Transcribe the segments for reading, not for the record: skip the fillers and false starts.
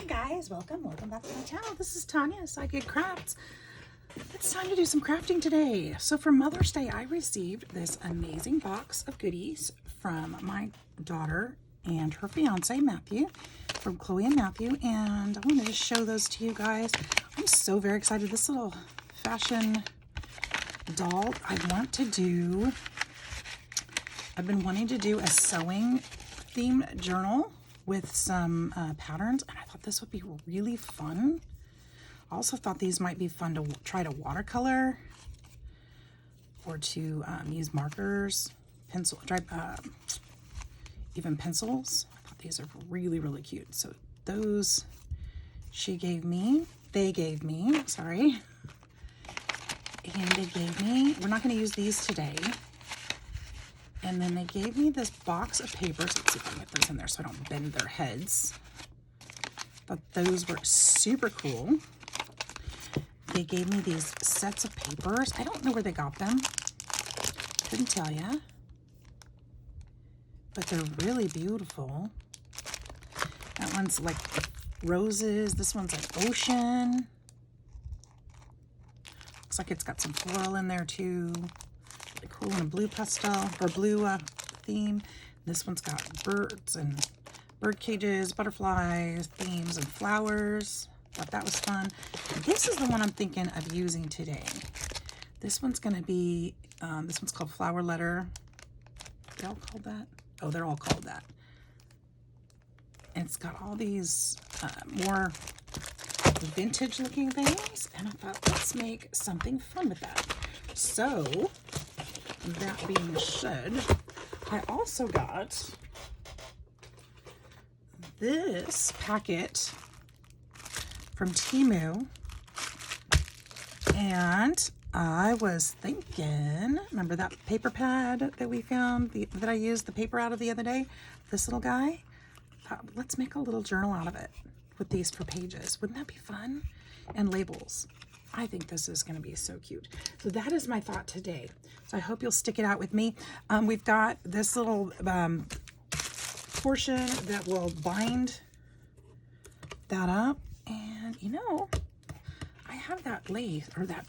guys, welcome back to my channel. This is Tanya, SideGigCrafts. It's time to do some crafting today. So for Mother's Day, I received this amazing box of goodies from my daughter and her fiance, Matthew, from Chloe and Matthew, and I wanted to show those to you guys. I'm so very excited. This little fashion doll, I've been wanting to do a sewing theme journal with some patterns, and I thought this would be really fun. I also thought these might be fun to try to watercolor or to use markers, even pencils. I thought these are really, really cute. So those they gave me, sorry. And they gave me, we're not going to use these today. And then they gave me this box of papers. Let's see if I can get those in there so I don't bend their heads. But those were super cool. They gave me these sets of papers. I don't know where they got them. Couldn't tell you. But they're really beautiful. That one's like roses. This one's like ocean. Looks like it's got some floral in there too. Really cool in a blue pastel or blue theme. This one's got birds and bird cages, butterflies, themes, and flowers. Thought that was fun. This is the one I'm thinking of using today. This one's going to be, this one's called Flower Letter. They all called that? Oh, they're all called that. And it's got all these more vintage looking things. And I thought, let's make something fun with that. So, that being said, I also got this packet from Temu, and I was thinking, remember that paper pad that we found, that I used the paper out of the other day? This little guy? Let's make a little journal out of it with these for pages. Wouldn't that be fun? And labels. I think this is going to be so cute. So that is my thought today. So I hope you'll stick it out with me. We've got this little portion that will bind that up. And you know, I have that lace or that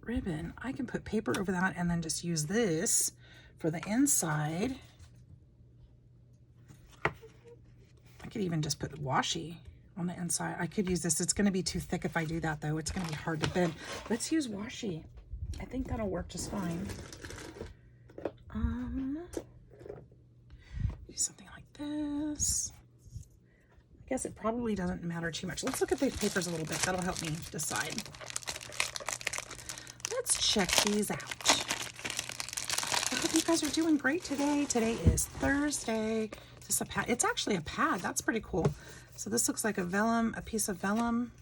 ribbon. I can put paper over that and then just use this for the inside. I could even just put washi on the inside. I could use this. It's going to be too thick if I do that though. It's going to be hard to bend. Let's use washi. I think that'll work just fine. Do something like this. I guess it probably doesn't matter too much. Let's look at these papers a little bit. That'll help me decide. Let's check these out. I hope you guys are doing great today. Today is Thursday. Is this a pad? It's actually a pad. That's pretty cool. So this looks like a vellum, a piece of vellum.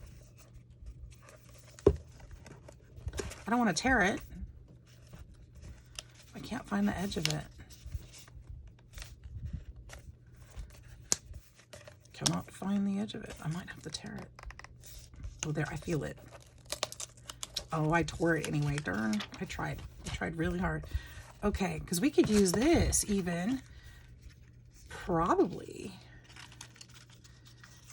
I don't want to tear it. I can't find the edge of it. Cannot find the edge of it. I might have to tear it. Oh, there, I feel it. Oh, I tore it anyway. Darn, I tried really hard. Okay, because we could use this even probably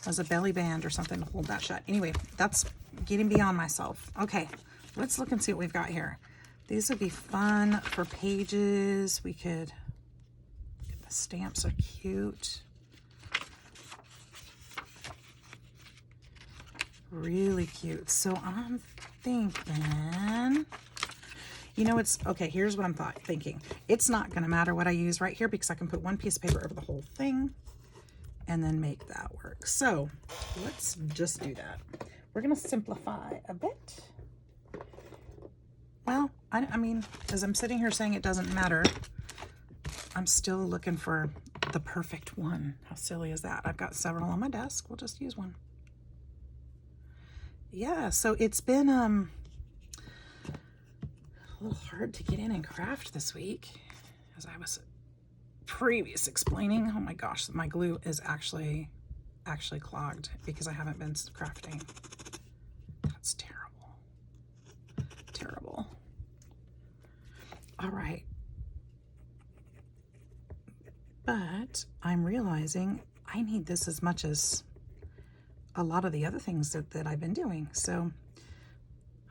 as a belly band or something to hold that shut. Anyway, that's getting beyond myself. Okay, let's look and see what we've got here. These would be fun for pages. We could, the stamps are cute. Really cute. So I'm thinking, you know, it's okay. Here's what I'm thinking. It's not going to matter what I use right here because I can put one piece of paper over the whole thing and then make that work. So let's just do that. We're going to simplify a bit. Well, I mean, as I'm sitting here saying it doesn't matter, I'm still looking for the perfect one. How silly is that? I've got several on my desk. We'll just use one. Yeah, so it's been a little hard to get in and craft this week, as I was explaining. Oh my gosh, my glue is actually clogged because I haven't been crafting. That's terrible. Terrible. All right. But I'm realizing I need this as much as a lot of the other things that I've been doing. So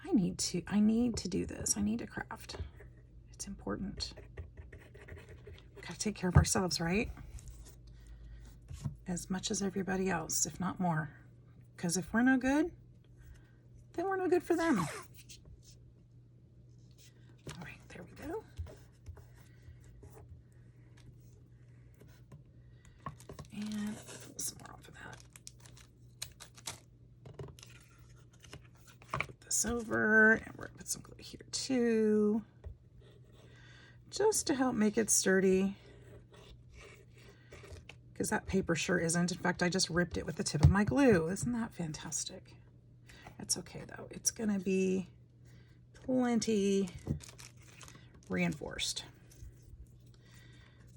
I need to do this. I need to craft. It's important. Gotta take care of ourselves, right? As much as everybody else, if not more. Because if we're no good, then we're no good for them. All right, there we go. And pull some more off of that. Put this over, and we're gonna put some glue here too, just to help make it sturdy. Because that paper sure isn't. In fact, I just ripped it with the tip of my glue. Isn't that fantastic? That's okay though. It's gonna be plenty reinforced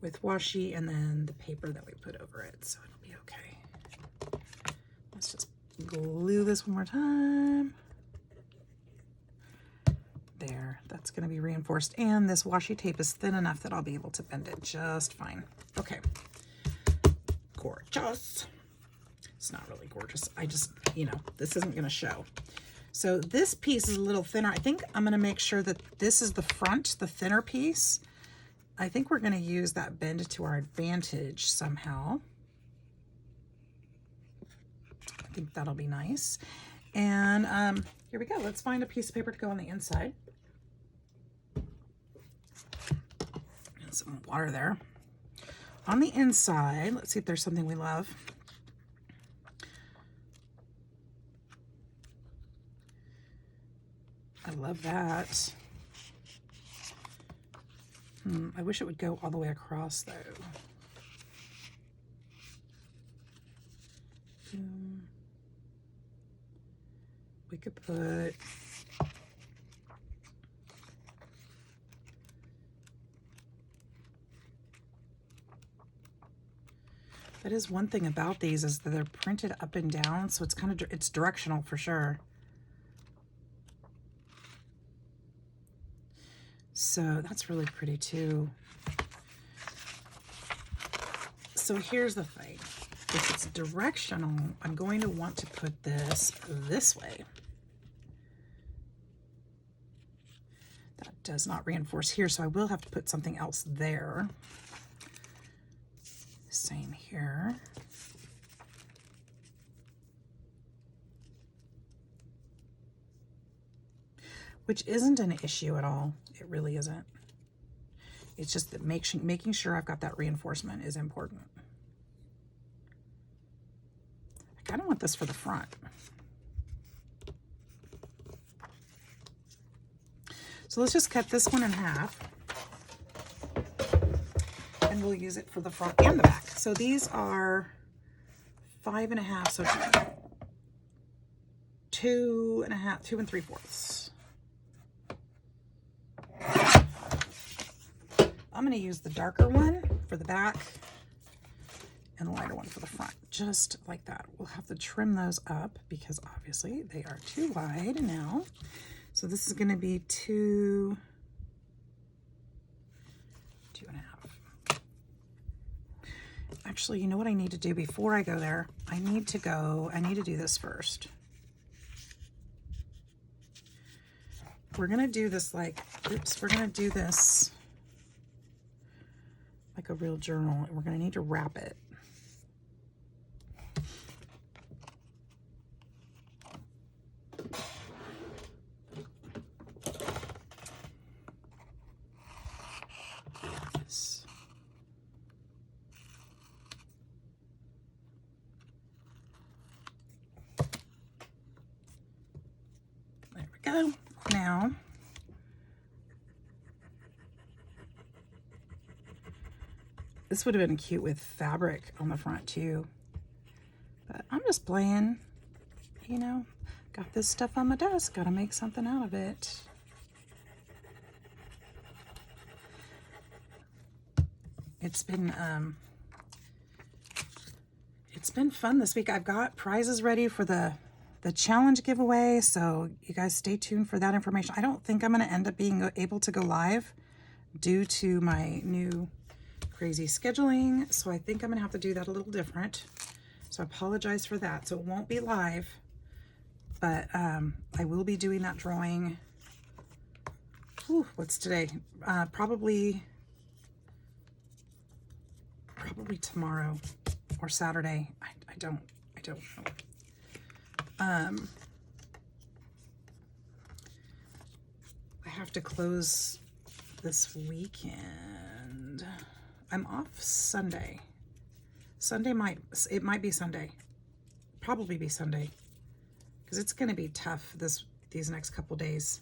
with washi and then the paper that we put over it, so it'll be okay. Let's just glue this one more time. There, that's gonna be reinforced, and this washi tape is thin enough that I'll be able to bend it just fine. Okay, gorgeous. It's not really gorgeous. I just, you know, this isn't gonna show. So this piece is a little thinner. I think I'm gonna make sure that this is the front, the thinner piece. I think we're gonna use that bend to our advantage somehow. I think that'll be nice. And here we go. Let's find a piece of paper to go on the inside. And some water there. On the inside, let's see if there's something we love. I love that. I wish it would go all the way across though. We could put that is one thing about these is that they're printed up and down, so it's kind of, it's directional for sure. So that's really pretty too. So here's the thing. If it's directional, I'm going to want to put this way. That does not reinforce here, so I will have to put something else there. Same here. Which isn't an issue at all. It really isn't. It's just that making sure I've got that reinforcement is important. I kind of want this for the front. So let's just cut this one in half. And we'll use it for the front and the back. So these are 5.5, so 2 3/4. I'm going to use the darker one for the back and the lighter one for the front, just like that. We'll have to trim those up because obviously they are too wide now. So this is going to be 2.5. Actually, you know what I need to do before I go there? I need to do this first. We're going to do this like, we're going to do this like a real journal, and we're going to need to wrap it. Yes. There we go. Now, this would have been cute with fabric on the front too, but I'm just playing, you know, got this stuff on my desk, gotta make something out of it. It's been fun this week. I've got prizes ready for the challenge giveaway, so you guys stay tuned for that information. I don't think I'm going to end up being able to go live due to my new crazy scheduling, so I think I'm going to have to do that a little different. So I apologize for that. So it won't be live, but I will be doing that drawing. Ooh, what's today? Probably tomorrow or Saturday. I don't know. I have to close this weekend. I'm off Sunday. It might be Sunday. Probably be Sunday. Because it's going to be tough these next couple days.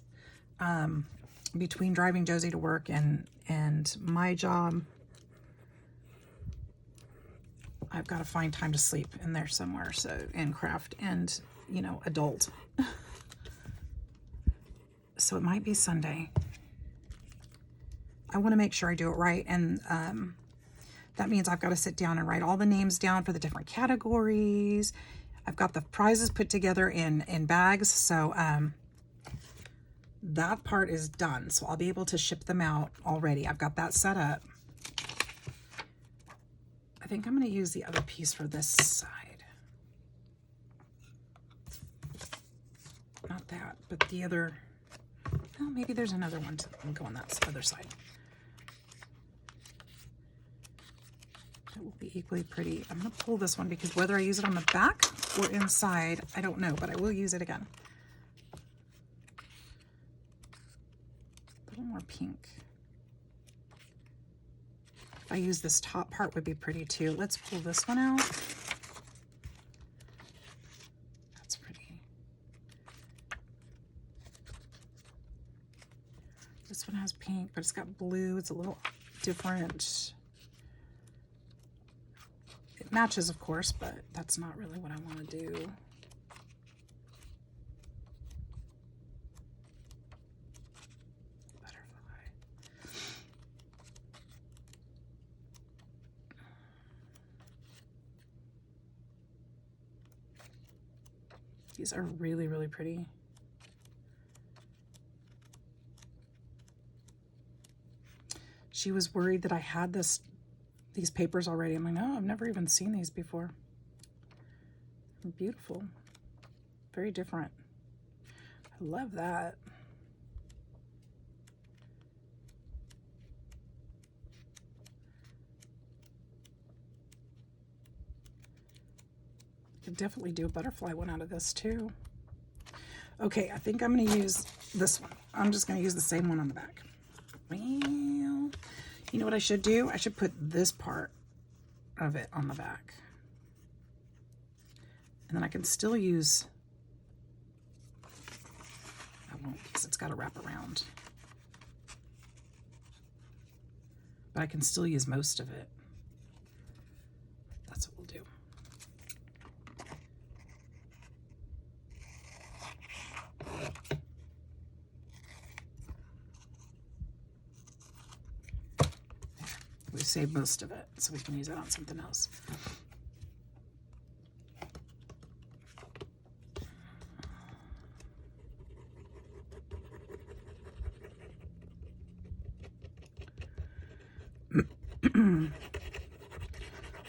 Between driving Josie to work and my job, I've got to find time to sleep in there somewhere. So, and craft and, you know, adult. So it might be Sunday. I want to make sure I do it right. And that means I've got to sit down and write all the names down for the different categories. I've got the prizes put together in bags. So that part is done. So I'll be able to ship them out already. I've got that set up. I think I'm going to use the other piece for this side. Not that, but the other. Oh, maybe there's another one to go on that other side. It will be equally pretty. I'm going to pull this one because whether I use it on the back or inside, I don't know, but I will use it again. A little more pink. If I use this top part, would be pretty too. Let's pull this one out. That's pretty. This one has pink, but it's got blue. It's a little different. It matches, of course, but that's not really what I want to do. Butterfly. These are really, really pretty. She was worried that I had these papers already. I'm like, no, I've never even seen these before. They're beautiful. Very different. I love that. Could definitely do a butterfly one out of this too. Okay, I think I'm going to use this one. I'm just going to use the same one on the back. Well, you know what I should do? I should put this part of it on the back. And then I can still use, I won't because it's got to wrap around. But I can still use most of it. That's what we'll do. We saved most of it, so we can use that on something else.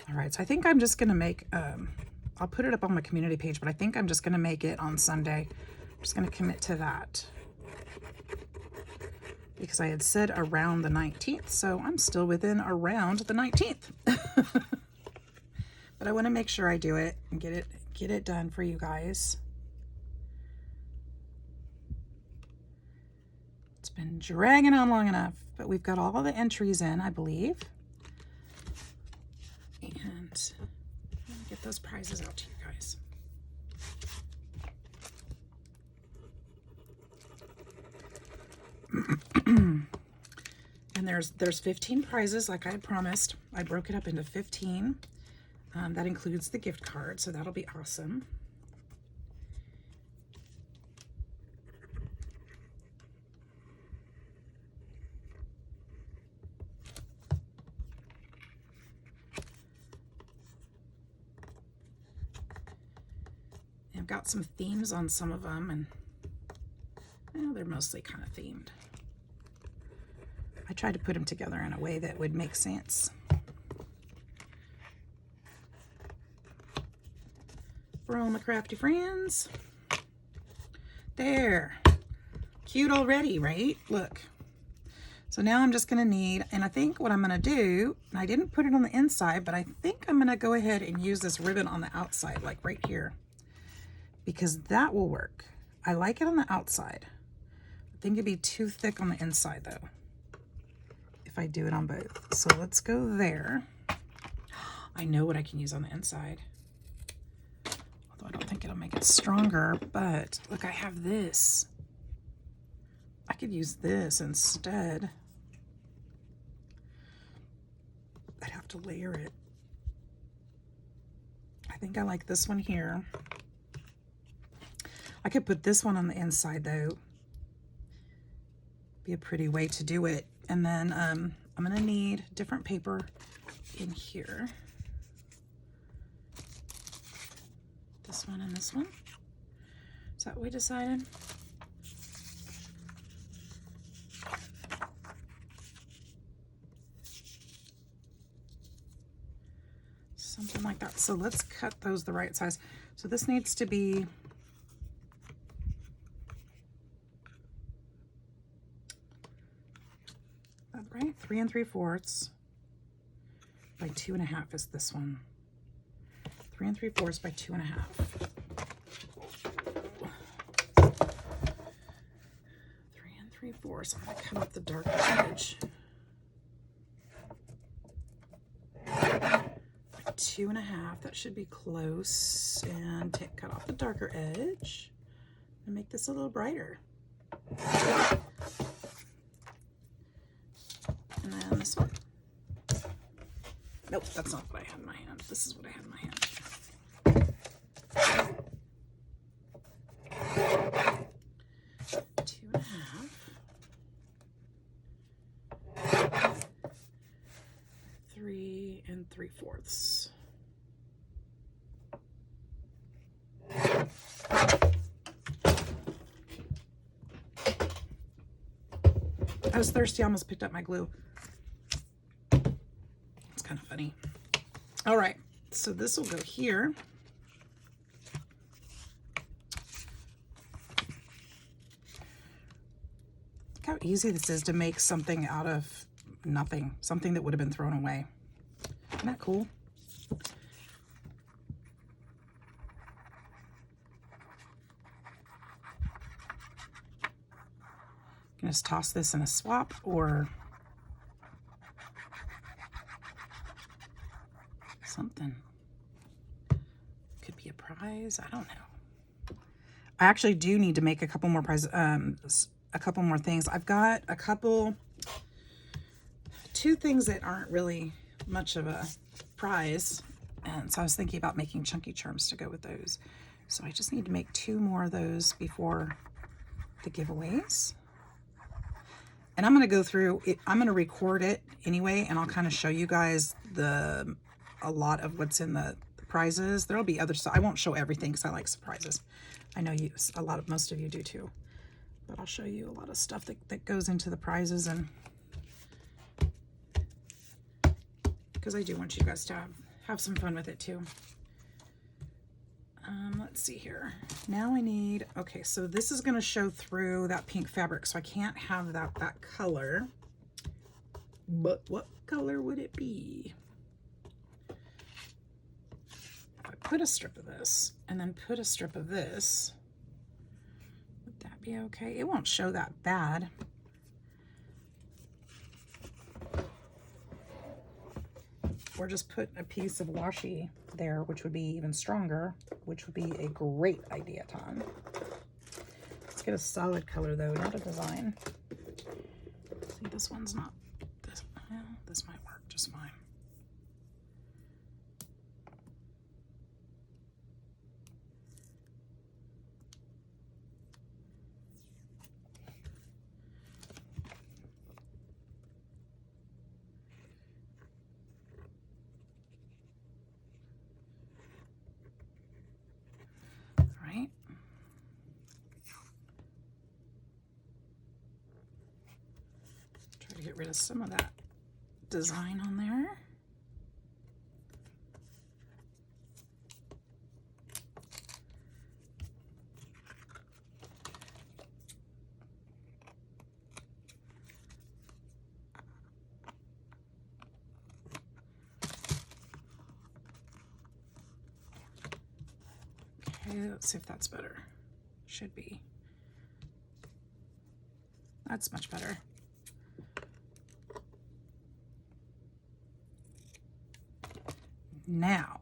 All right, so I think I'm just going to make, I'll put it up on my community page, but I think I'm just going to make it on Sunday. I'm just going to commit to that. Because I had said around the 19th, so I'm still within around the 19th. But I want to make sure I do it and get it done for you guys. It's been dragging on long enough, but we've got all the entries in, I believe. And I'm gonna get those prizes out to you guys. And there's 15 prizes like I had promised. I broke it up into 15. That includes the gift card, so that'll be awesome. I've got some themes on some of them, and well, they're mostly kind of themed. I tried to put them together in a way that would make sense. for all my crafty friends. There. Cute already, right? Look. So now I'm just going to need, and I think what I'm going to do, and I didn't put it on the inside, but I think I'm going to go ahead and use this ribbon on the outside, like right here, because that will work. I like it on the outside. I think it'd be too thick on the inside though, if I do it on both. So let's go there. I know what I can use on the inside. Although I don't think it'll make it stronger, but look, I have this. I could use this instead. I'd have to layer it. I think I like this one here. I could put this one on the inside though. Be a pretty way to do it. And then I'm gonna need different paper in here. This one and this one. Is that what we decided? Something like that. So let's cut those the right size. So this needs to be right, 3 3/4 by 2 1/2 is this one. 3 3/4 by 2 1/2. 3 3/4. I'm gonna cut off the darker edge. 2 1/2. That should be close. And cut off the darker edge and make this a little brighter. And then this one. Nope, that's not what I had in my hand. This is what I had in my hand. 2 1/2. 3 3/4. I was thirsty, I almost picked up my glue. It's kind of funny. All right, so this will go here. Look how easy this is to make something out of nothing, something that would have been thrown away. Isn't that cool? You can just toss this in a swap or something. Could be a prize. I don't know. I actually do need to make a couple more prizes, a couple more things. I've got two things that aren't really much of a prize, and so I was thinking about making chunky charms to go with those. So I just need to make 2 more of those before the giveaways. And I'm going to go through it. I'm going to record it anyway, and I'll kind of show you guys a lot of what's in the prizes. There'll be other stuff. I won't show everything because I like surprises. I know most of you do too. But I'll show you a lot of stuff that goes into the prizes, and because I do want you guys to have some fun with it too. Let's see here. Now I need, okay, so this is going to show through that pink fabric, so I can't have that color. But what color would it be? If I put a strip of this and then put a strip of this, would that be okay? It won't show that bad. Or just put a piece of washi there, which would be even stronger, which would be a great idea, Tom. Let's get a solid color though, not a design. See, this one's not, well, this might work just fine. Get rid of some of that design on there. Okay, let's see if that's better. Should be. That's much better. Now,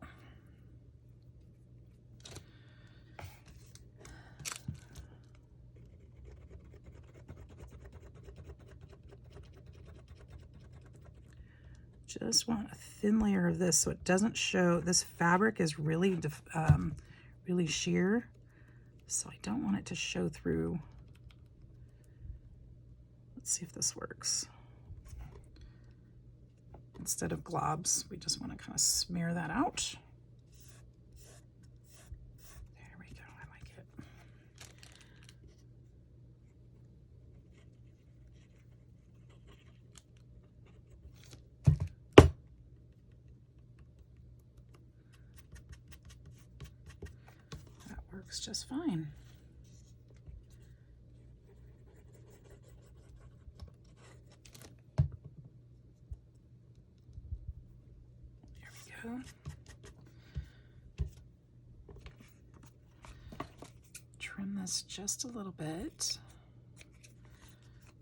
just want a thin layer of this so it doesn't show. This fabric is really really sheer, so I don't want it to show through. Let's see if this works. Instead of globs, we just want to kind of smear that out. There we go, I like it. That works just fine. There we go. Trim this just a little bit,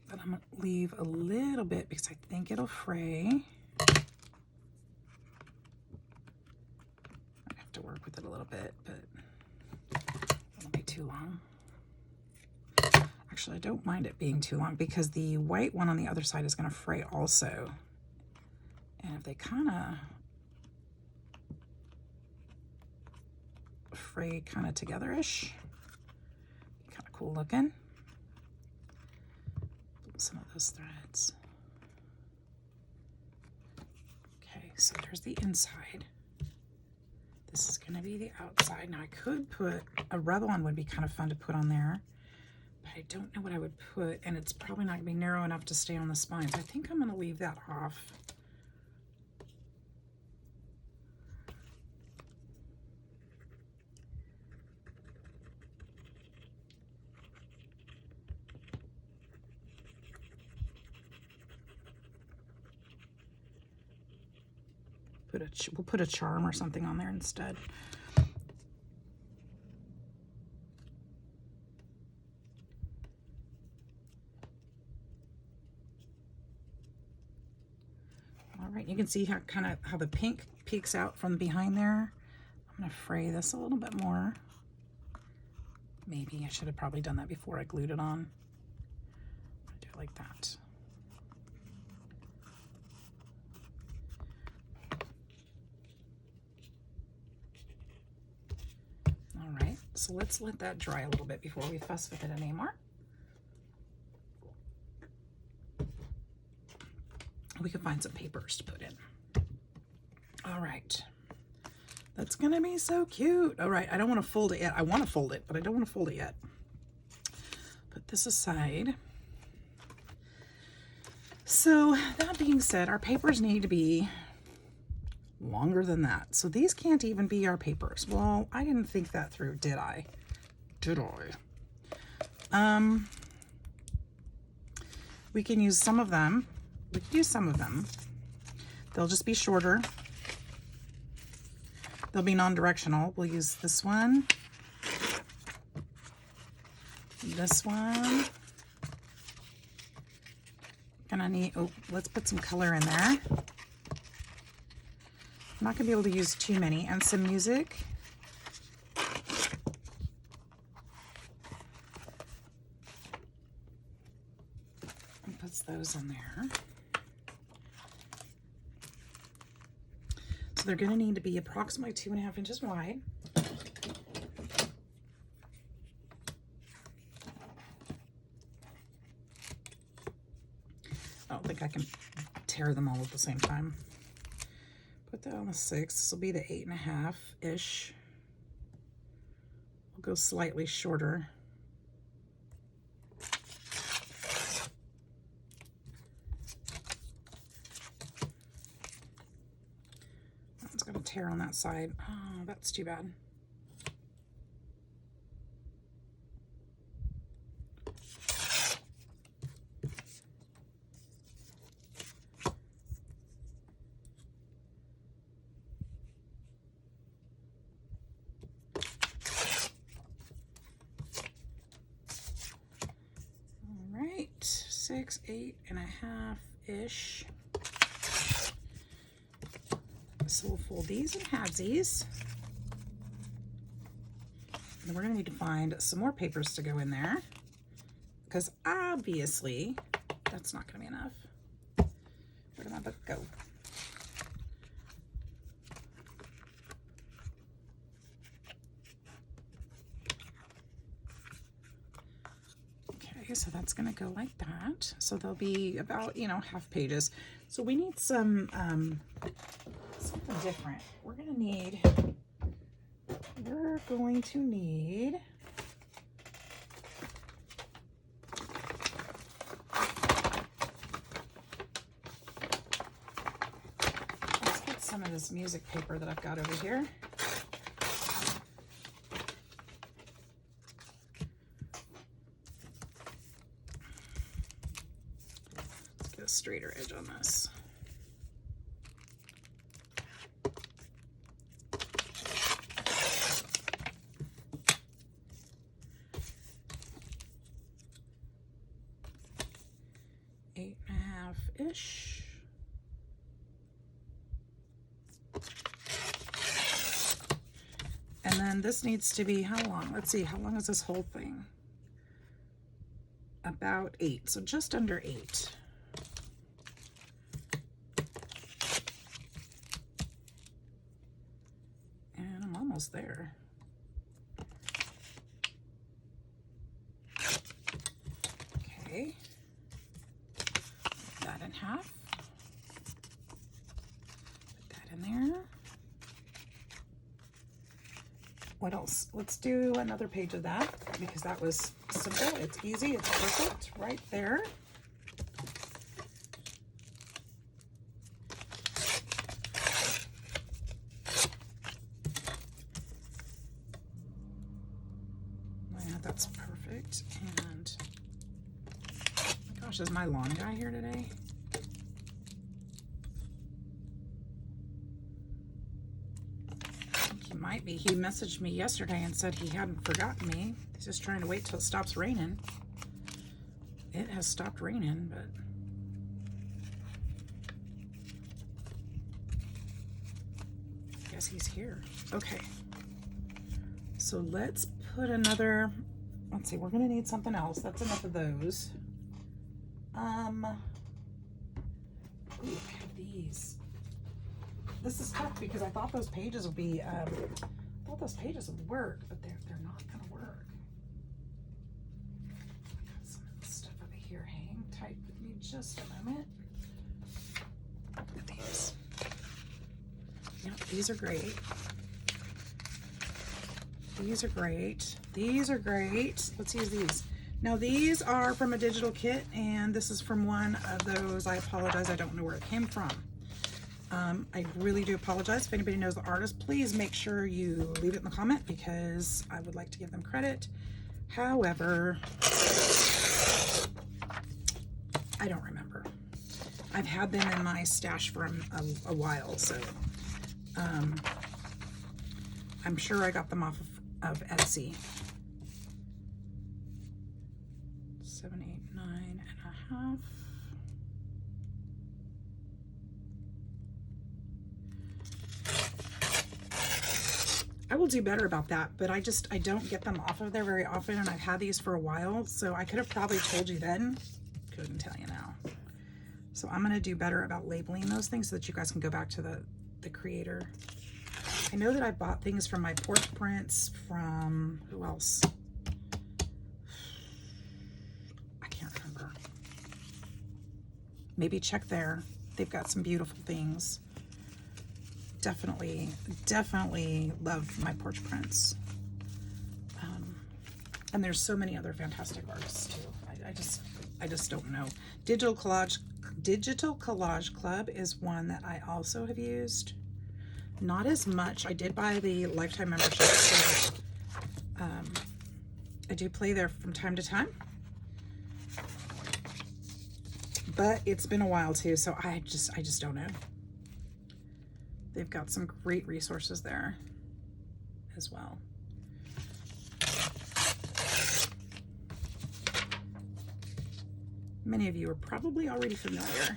but I'm going to leave a little bit because I think it'll fray. I have to work with it a little bit, but it won't be too long. Actually, I don't mind it being too long because the white one on the other side is going to fray also. And if they kind of fray kind of together-ish, kind of cool looking. Some of those threads. Okay, so there's the inside. This is going to be the outside. Now I could put a rub-on, would be kind of fun to put on there, but I don't know what I would put, and it's probably not going to be narrow enough to stay on the spine, so I think I'm going to leave that off. We'll put a charm or something on there instead. All right, you can see how the pink peeks out from behind there. I'm gonna fray this a little bit more. Maybe I should have probably done that before I glued it on. I do it like that. All right, so let's let that dry a little bit before we fuss with it anymore. We can find some papers to put in. All right, that's gonna be so cute. All right, I don't want to fold it yet. I want to fold it, but I don't want to fold it yet. Put this aside. So that being said, our papers need to be longer than that. So these can't even be our papers. Well, I didn't think that through, did I? Did I? We can use some of them. We can use some of them. They'll just be shorter. They'll be non-directional. We'll use this one. This one. Gonna need, oh, let's put some color in there. I'm not gonna be able to use too many. And some music. And puts those in there. So they're gonna need to be approximately 2.5 inches wide. I don't think I can tear them all at the same time. Put that on the 6. This will be the 8.5-ish. We'll go slightly shorter. That's going to tear on that side. Oh, that's too bad. 6, 8.5-ish. So we'll fold these in halvesies. And we're going to need to find some more papers to go in there, because obviously that's not going to be enough. Where did my book go? Okay, so that's going to go like that. So they'll be about, you know, half pages. So we need some something different. We're going to need let's get some of this music paper that I've got over here. Let's get a straighter edge on this. Ish. And then this needs to be how long? Let's see, how long is this whole thing? About 8, so just under 8. And I'm almost there. Okay. In half. Put that in there. What else? Let's do another page of that, because that was simple. It's easy. It's perfect right there. Yeah, that's perfect. And gosh, is my lawn guy here today? Might be. He messaged me yesterday and said he hadn't forgotten me. He's just trying to wait till it stops raining. It has stopped raining, but I guess he's here. Okay. So let's put another, let's see, we're gonna need something else. That's enough of those. Ooh, I have these. This is tough because I thought those pages would be, work, but they're not gonna work. I got some of this stuff over here. Hang tight with me just a moment. Look at these. Yep, these are great. These are great. These are great. Let's use these. Now these are from a digital kit, and this is from one of those. I apologize, I don't know where it came from. I really do apologize. If anybody knows the artist, please make sure you leave it in the comment, because I would like to give them credit. However, I don't remember. I've had them in my stash for a while, so I'm sure I got them off of Etsy. 7, 8, 9.5. I will do better about that, but I don't get them off of there very often, and I've had these for a while, so I could have probably told you then. Couldn't tell you now. So I'm gonna do better about labeling those things so that you guys can go back to the creator. I know that I bought things from my porch prints, from who else? I can't remember. Maybe check there. They've got some beautiful things. Definitely love my porch prints. And there's so many other fantastic artists too. I just don't know. Digital Collage Club is one that I also have used. Not as much. I did buy the lifetime membership, so I do play there from time to time. But it's been a while too, so I just don't know. They've got some great resources there as well. Many of you are probably already familiar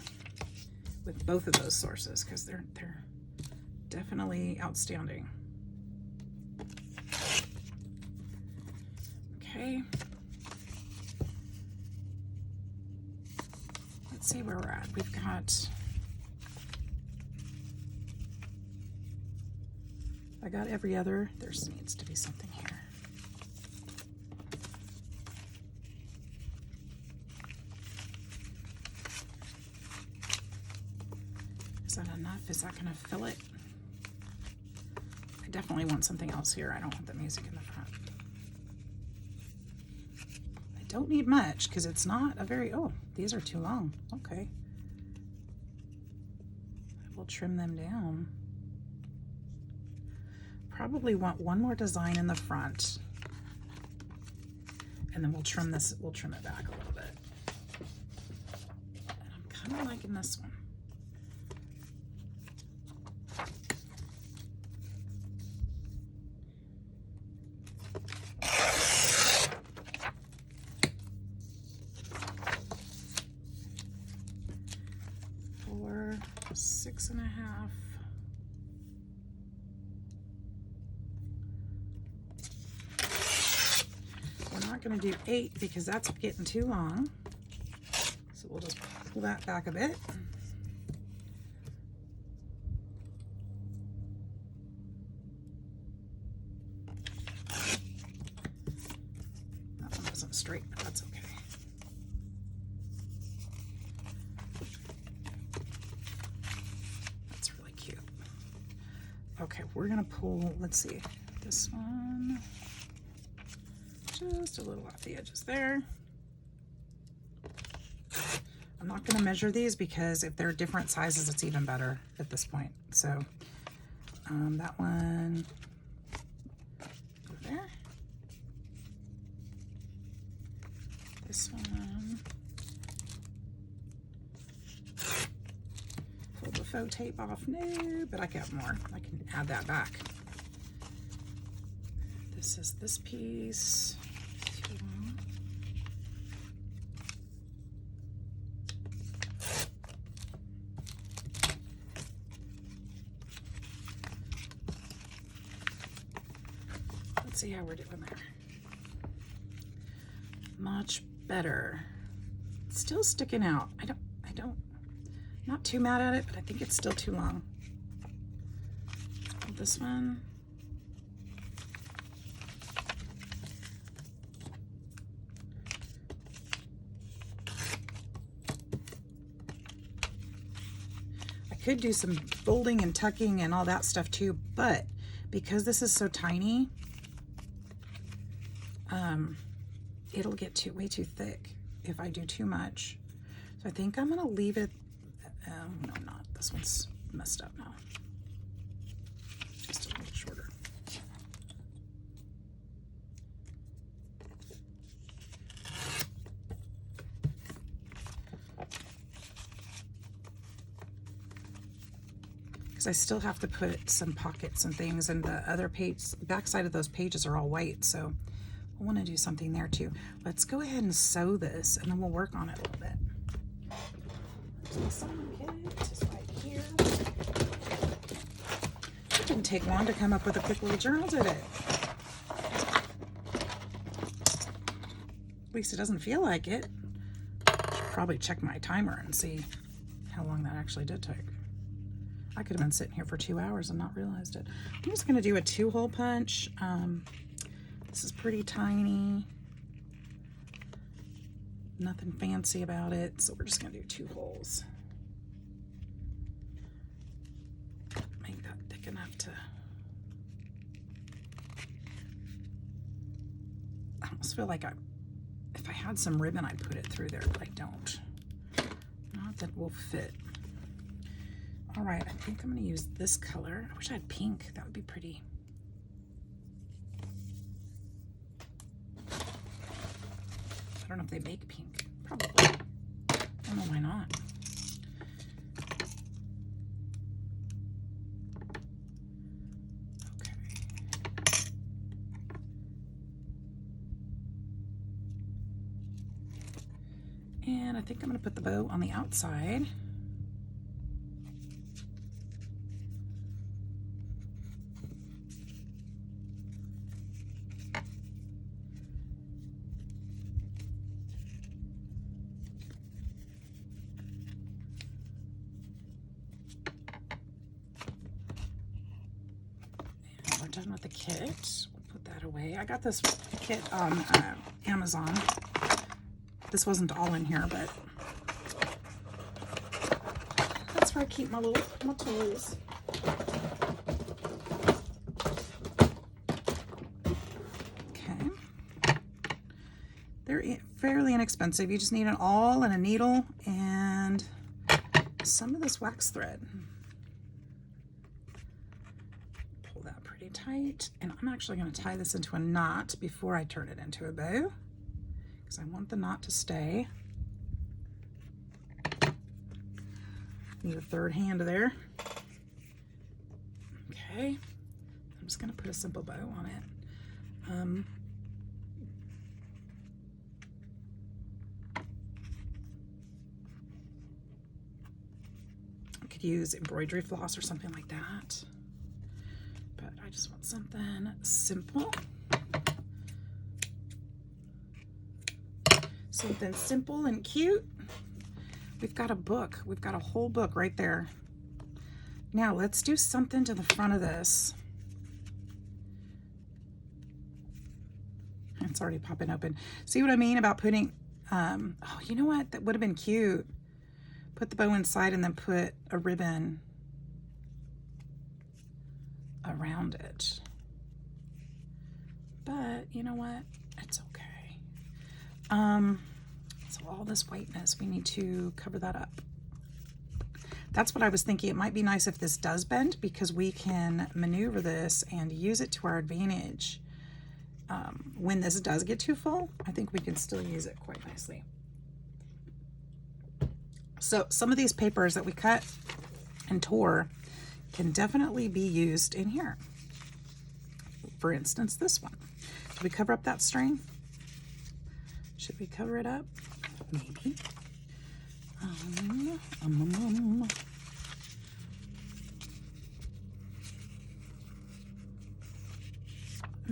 with both of those sources because they're definitely outstanding. Okay. Let's see where we're at. We've got, I got every other, there needs to be something here. Is that enough? Is that gonna fill it? I definitely want something else here. I don't want the music in the front. I don't need much because it's not a very, oh, these are too long. Okay. I will trim them down. Probably want one more design in the front. And then we'll trim this, we'll trim it back a little bit. And I'm kind of liking this one. For 6.5. We're not going to do 8 because that's getting too long. So we'll just pull that back a bit. That one wasn't straight, but that's okay. That's really cute. Okay, we're going to pull, let's see, this one. Just a little off the edges there. I'm not going to measure these because if they're different sizes, it's even better at this point. So that one, go there. This one, pull the faux tape off. No, but I got more. I can add that back. This is this piece. Let's see how we're doing there. Much better. Still sticking out. I don't, not too mad at it, but I think it's still too long. This one. I could do some folding and tucking and all that stuff too, but because this is so tiny, it'll get way too thick if I do too much. So I think I'm gonna leave it, no, I'm not. This one's messed up now. Just a little shorter. Because I still have to put some pockets and things, and the other page, the back side of those pages are all white, so I want to do something there too. Let's go ahead and sew this, and then we'll work on it a little bit. The sewing kit is right here. It didn't take long to come up with a quick little journal, did it? At least it doesn't feel like it. I should probably check my timer and see how long that actually did take. I could have been sitting here for 2 hours and not realized it. I'm just going to do a 2-hole punch. This is pretty tiny. Nothing fancy about it, so we're just going to do 2 holes. Make that thick enough to... I almost feel like if I had some ribbon, I'd put it through there, but I don't. Not that it will fit. All right, I think I'm going to use this color. I wish I had pink. That would be pretty. I don't know if they make pink. Probably. I don't know why not. Okay. And I think I'm going to put the bow on the outside. And we're done with the kit. We'll put that away. I got this kit on Amazon. This wasn't all in here, but that's where I keep my tools. Okay. They're fairly inexpensive. You just need an awl and a needle and some of this wax thread. Pull that pretty tight. And I'm actually going to tie this into a knot before I turn it into a bow, because I want the knot to stay. Need a third hand there. Okay, I'm just going to put a simple bow on it. I could use embroidery floss or something like that, but I just want something simple. Something simple and cute. We've got a book. We've got a whole book right there. Now let's do something to the front of this. It's already popping open. See what I mean about putting, oh, you know what? That would have been cute. Put the bow inside and then put a ribbon around it. But you know what? It's okay. So all this whiteness, we need to cover that up. That's what I was thinking. It might be nice if this does bend, because we can maneuver this and use it to our advantage. When this does get too full, I think we can still use it quite nicely. So some of these papers that we cut and tore can definitely be used in here. For instance, this one. Should we cover up that string? Should we cover it up? Maybe. I'm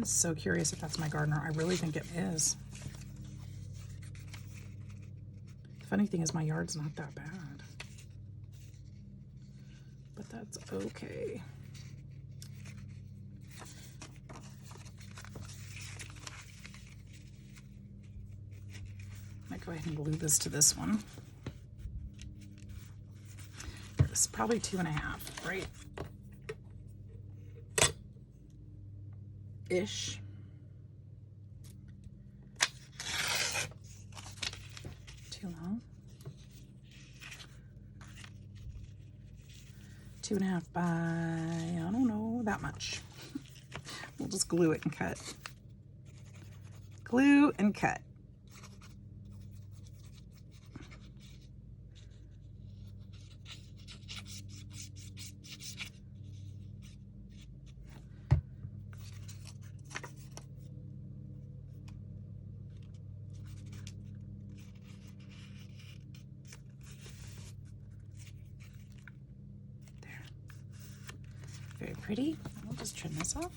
so curious if that's my gardener. I really think it is. The funny thing is my yard's not that bad. But that's okay. I might go ahead and glue this to this one. This is probably 2.5, right? Ish. Too long. 2.5 by, I don't know, that much. We'll just glue it and cut. Glue and cut. Very pretty. I'll just trim this off.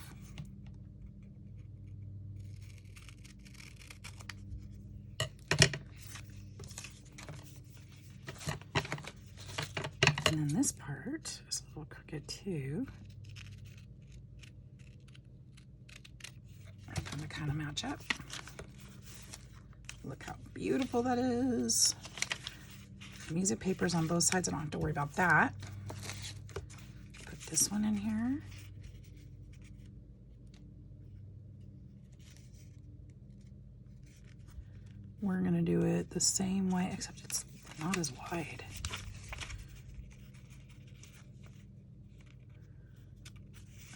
And then this part is a little crooked too. I'm going to kind of match up. Look how beautiful that is. Music papers on both sides. I don't have to worry about that. This one in here. We're going to do it the same way, except it's not as wide.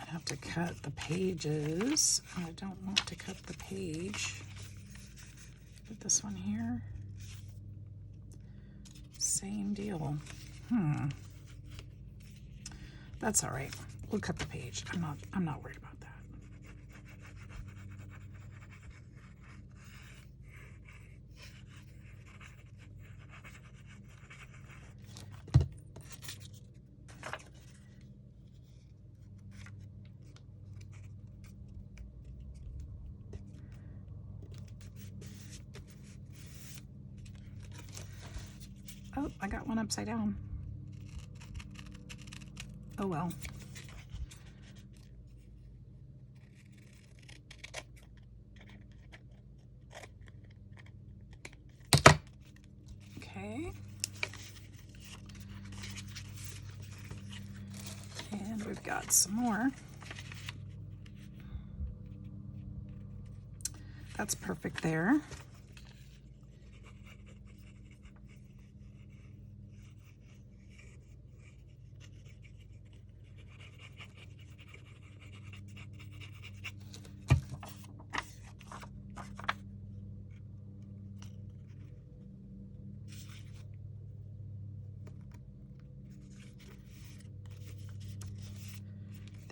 I have to cut the pages. I don't want to cut the page. Put this one here. Same deal. That's all right. We'll cut the page. I'm not worried about that. Oh, I got one upside down. Oh well. Okay. And we've got some more. That's perfect there.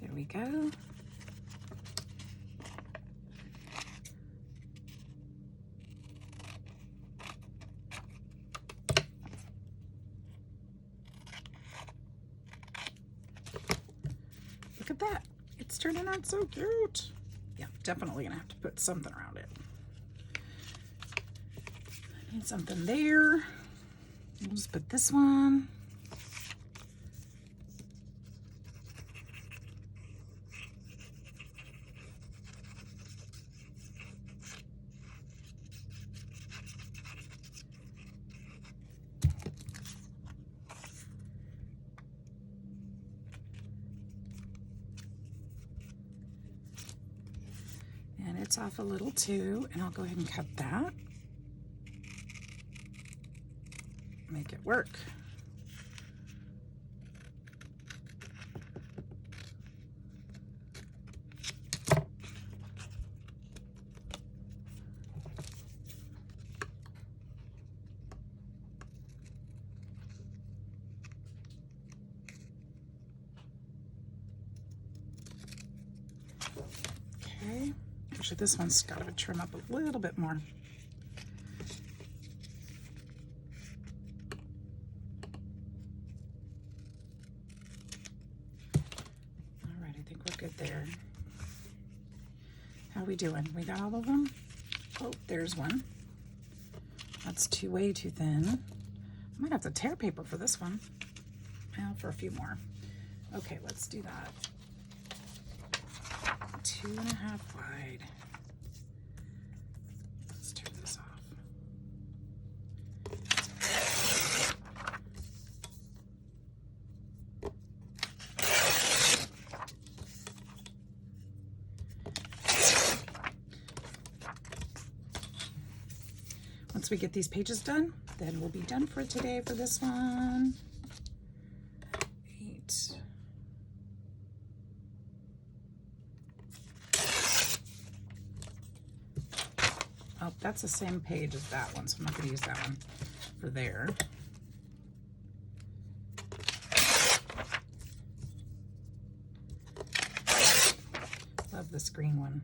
There we go. Look at that. It's turning out so cute. Yeah, definitely gonna have to put something around it. I need something there. We'll just put this one. And it's off a little too, and I'll go ahead and cut that. Make it work. Okay, actually this one's got to trim up a little bit more. All right, I think we're good there. How are we doing? We got all of them? Oh, there's one. That's way too thin. I might have to tear paper for this one. Well, for a few more. Okay, let's do that. 2.5 wide. Let's turn this off. Once we get these pages done, then we'll be done for today for this one. 8. Oh, that's the same page as that one, so I'm not going to use that one for there. Love this green one.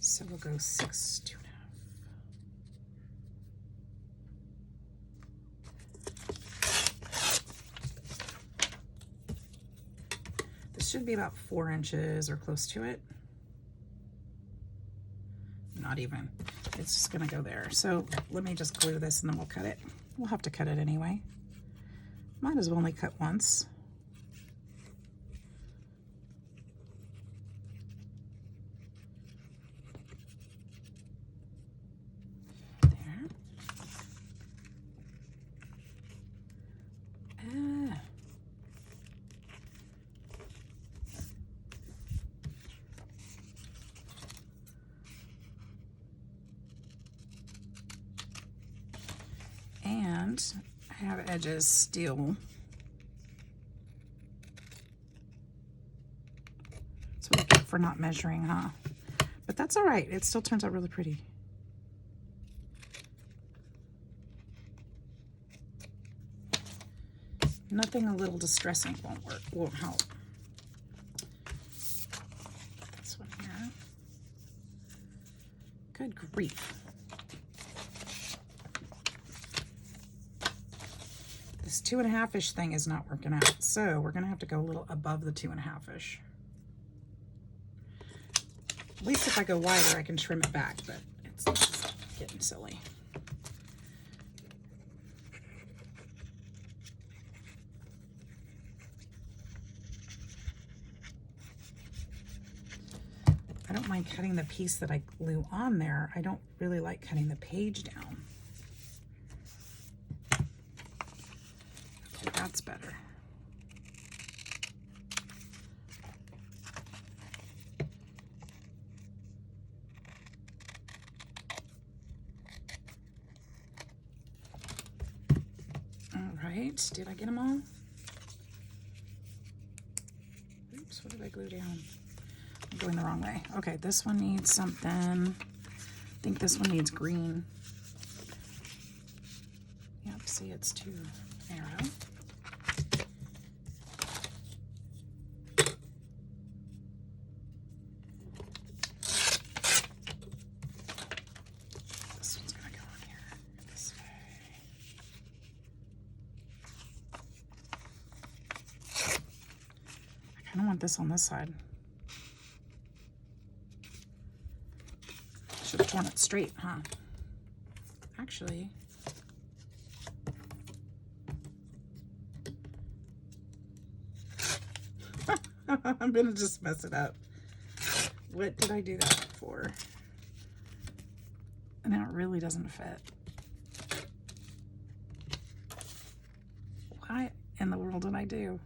So we'll go 6, 2.5. This should be about 4 inches or close to it. Not even. It's just gonna go there. So let me just glue this and then we'll cut it. We'll have to cut it anyway. Might as well only cut once. And I have edges still. That's what I get for not measuring, huh? But that's all right. It still turns out really pretty. Nothing a little distressing won't help. This one here. Good grief. This 2.5-ish thing is not working out, so we're gonna have to go a little above the 2.5-ish. At least if I go wider, I can trim it back, but it's getting silly. I don't mind cutting the piece that I glue on there. I don't really like cutting the page down. Okay, that's better. All right, did I get them all? Oops, what did I glue down? I'm going the wrong way. Okay, this one needs something. I think this one needs green. Yep, see, it's too narrow. This one's gonna go on here this way. I kind of want this on this side. Should have torn it straight, huh? Actually, I'm gonna just mess it up. What did I do that for? And now it really doesn't fit. What in the world did I do?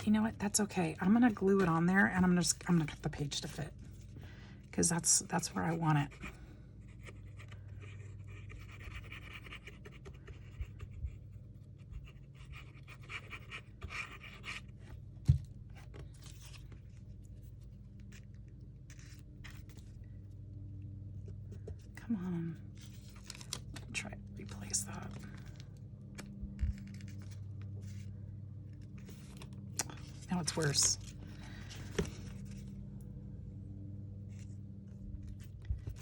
You know what? That's okay. I'm gonna glue it on there, and I'm gonna cut the page to fit, because that's where I want it. Come on. Try to replace that. Now it's worse.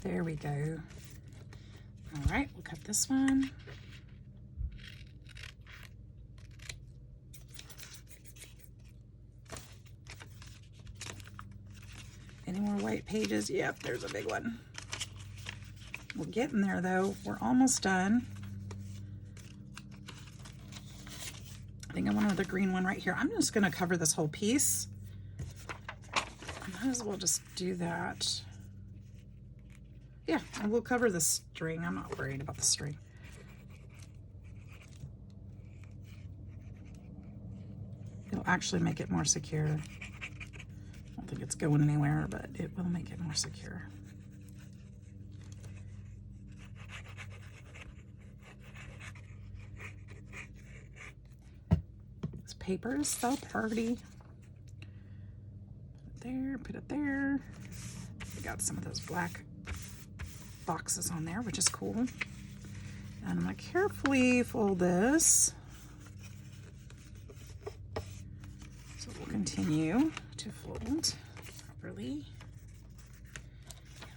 There we go. All right, we'll cut this one. Any more white pages? Yep, there's a big one. We're getting there though. We're almost done. I think I want another green one right here. I'm just gonna cover this whole piece. I might as well just do that. Yeah, I will cover the string. I'm not worried about the string. It'll actually make it more secure. I don't think it's going anywhere, but it will make it more secure. This paper is so pretty. Put it there, put it there. We got some of those black boxes on there, which is cool. And I'm gonna carefully fold this. So we'll continue to fold properly.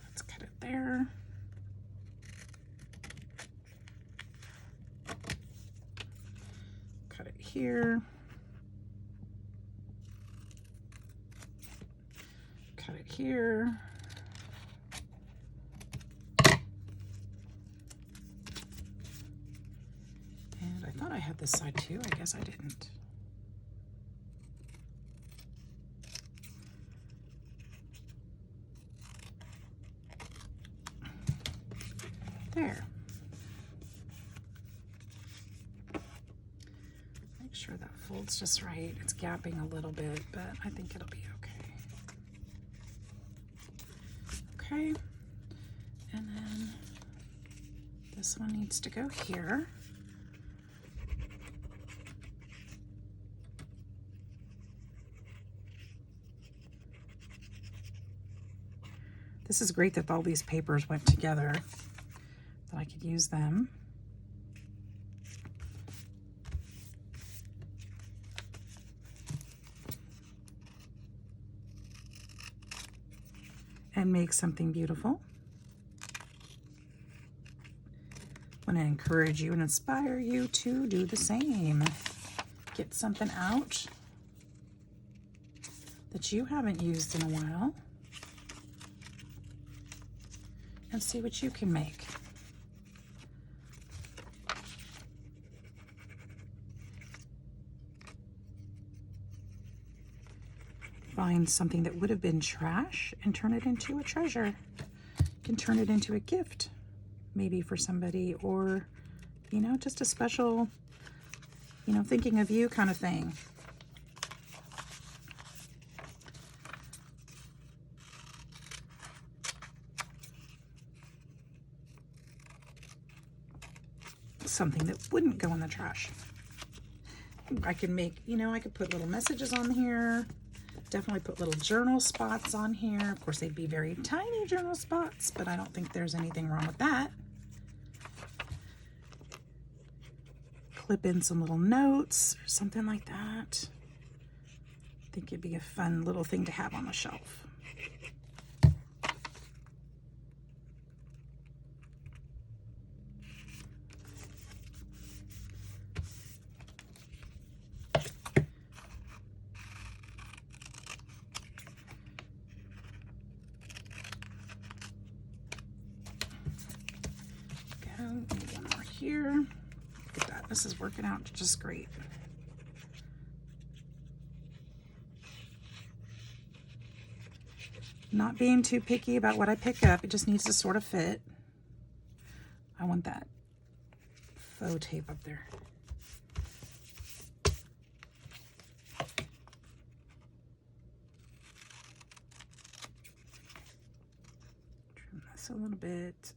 Let's cut it there. Cut it here. Cut it here. And I thought I had this side too. I guess I didn't. There. Make sure that folds just right. It's gapping a little bit, but I think it'll be okay. Okay. And then this one needs to go here. This is great that all these papers went together, that I could use them. And make something beautiful. I want to encourage you and inspire you to do the same. Get something out that you haven't used in a while. and see what you can make. Find something that would have been trash and turn it into a treasure. You can turn it into a gift, maybe for somebody, or, you know, just a special, you know, thinking of you kind of thing. Something that wouldn't go in the trash. I can make, you know, I could put little messages on here. Definitely put little journal spots on here. Of course, they'd be very tiny journal spots, but I don't think there's anything wrong with that. Clip in some little notes or something like that. I think it'd be a fun little thing to have on the shelf. Maybe one more here. Look at that. This is working out just great. Not being too picky about what I pick up. It just needs to sort of fit. I want that faux tape up there. Trim this a little bit.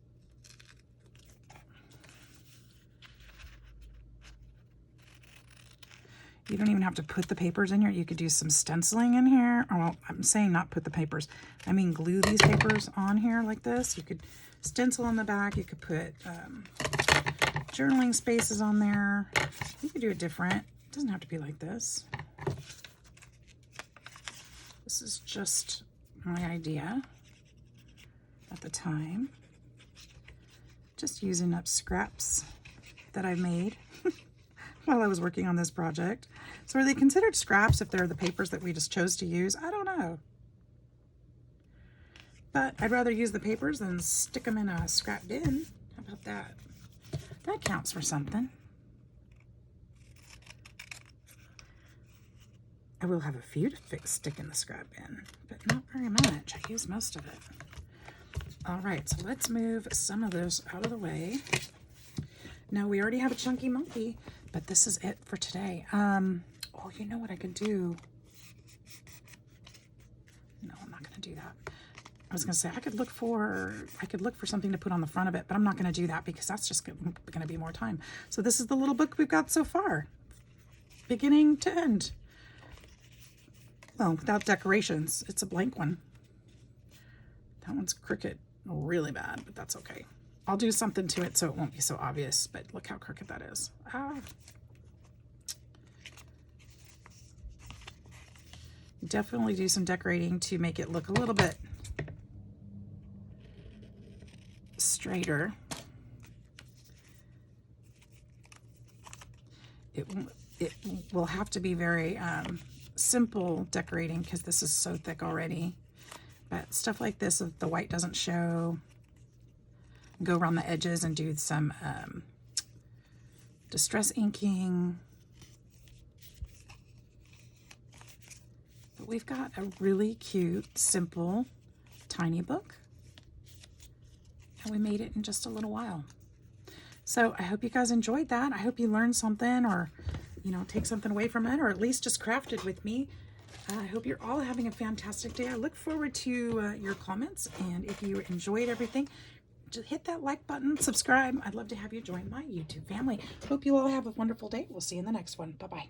You don't even have to put the papers in here. You could do some stenciling in here. Oh, well, I'm saying not put the papers. I mean glue these papers on here like this. You could stencil on the back. You could put journaling spaces on there. You could do it different. It doesn't have to be like this. This is just my idea at the time. Just using up scraps that I made while I was working on this project. So are they considered scraps if they're the papers that we just chose to use? I don't know. But I'd rather use the papers than stick them in a scrap bin. How about that? That counts for something. I will have a few to stick in the scrap bin, but not very much. I use most of it. All right, so let's move some of those out of the way. Now we already have a chunky monkey, but this is it for today. Oh, you know what I could do? No, I'm not gonna do that. I was gonna say I could look for something to put on the front of it, but I'm not gonna do that because that's just gonna be more time. So this is the little book we've got so far, beginning to end. Well, without decorations, it's a blank one. That one's crooked really bad, but that's okay. I'll do something to it so it won't be so obvious, but look how crooked that is. Ah. Definitely do some decorating to make it look a little bit straighter. It will have to be very simple decorating because this is so thick already. But stuff like this, if the white doesn't show, go around the edges and do some distress inking. But we've got a really cute, simple, tiny book. And we made it in just a little while. So I hope you guys enjoyed that. I hope you learned something, or, you know, take something away from it, or at least just crafted with me. I hope you're all having a fantastic day. I look forward to your comments. And if you enjoyed everything, just hit that like button, subscribe. I'd love to have you join my YouTube family. Hope you all have a wonderful day. We'll see you in the next one. Bye-bye.